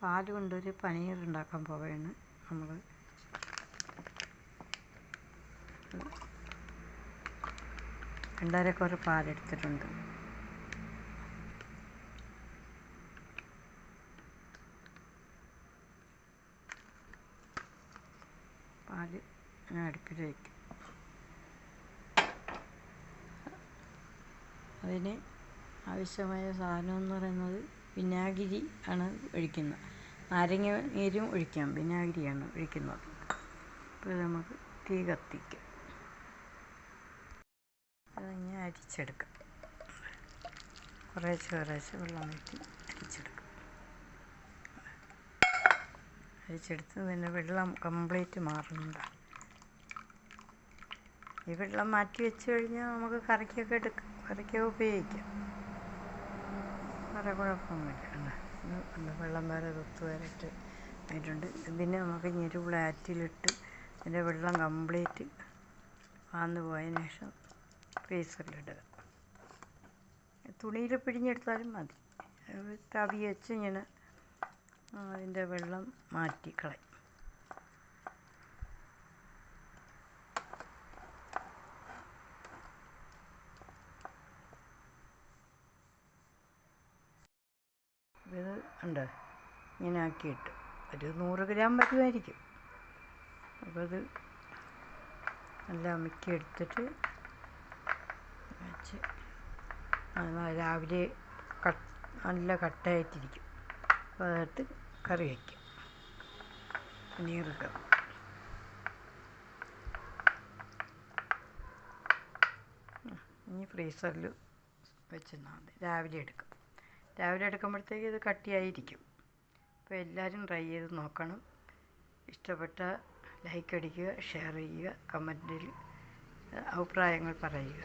പാൽ കൊണ്ടൊരു പനീർ ഉണ്ടാക്കാൻ പോവുകയാണ് നമ്മൾ. രണ്ടരക്കുറെ പാലെടുത്തിട്ടുണ്ട്. പാല് ഞാൻ അടുപ്പിൽ വയ്ക്കും. അതിന് ആവശ്യമായ സാധനം എന്ന് പറയുന്നത് വിനാഗിരി ആണ് ഒഴിക്കുന്നത്. നാരങ്ങ നീരും ഒഴിക്കാം, വിനാഗിരിയാണ് ഒഴിക്കുന്നത്. അപ്പോൾ നമുക്ക് തീ കത്തിക്കാം. അതിങ്ങനെ അരിച്ചെടുക്കാം. കുറേശ്ശെ വെള്ളം വീട്ടി അരിച്ചെടുത്ത് പിന്നെ വെള്ളം കംപ്ലീറ്റ് മാറുന്നതാണ്. ഈ വെള്ളം മാറ്റി വെച്ച് കഴിഞ്ഞാൽ നമുക്ക് കറിക്കൊക്കെ ഉപയോഗിക്കാം. വേറെ കുഴപ്പമൊന്നുമില്ല. വെള്ളം വേറെ വരട്ട് ആയിട്ടുണ്ട്. ഇതിനെ നമുക്ക് ഞെരുവിളാറ്റിലിട്ട് ഇതിൻ്റെ വെള്ളം കംപ്ലീറ്റ് വാർന്നു പോയതിന് ശേഷം ഫ്രീസറിലിടുക. തുണിയിൽ പിഴിഞ്ഞെടുത്താലും മതി. തവി വെച്ച് ഇങ്ങനെ അതിൻ്റെ വെള്ളം മാറ്റിക്കളയും. ഇത് ഉണ്ട്, ഇങ്ങനെ ആക്കിയിട്ട് ഒരു 100 ഗ്രാം വരുമായിരിക്കും. അപ്പോൾ ഇത് നല്ല അമുക്കി എടുത്തിട്ട് വെച്ച് രാവിലെ നല്ല കട്ടയായിട്ടിരിക്കും. അപ്പോൾ അതെടുത്ത് കറി വയ്ക്കും. പനീറിടും. ഇനി ഫ്രീസറിൽ വെച്ചെന്നാൽ മതി. രാവിലെ എടുക്കുമ്പോഴത്തേക്ക് ഇത് കട്ടിയായിരിക്കും. അപ്പോൾ എല്ലാവരും ട്രൈ ചെയ്ത് നോക്കണം. ഇഷ്ടപ്പെട്ട ലൈക്ക് അടിക്കുക, ഷെയർ ചെയ്യുക, കമൻറ്റിൽ അഭിപ്രായങ്ങൾ പറയുക.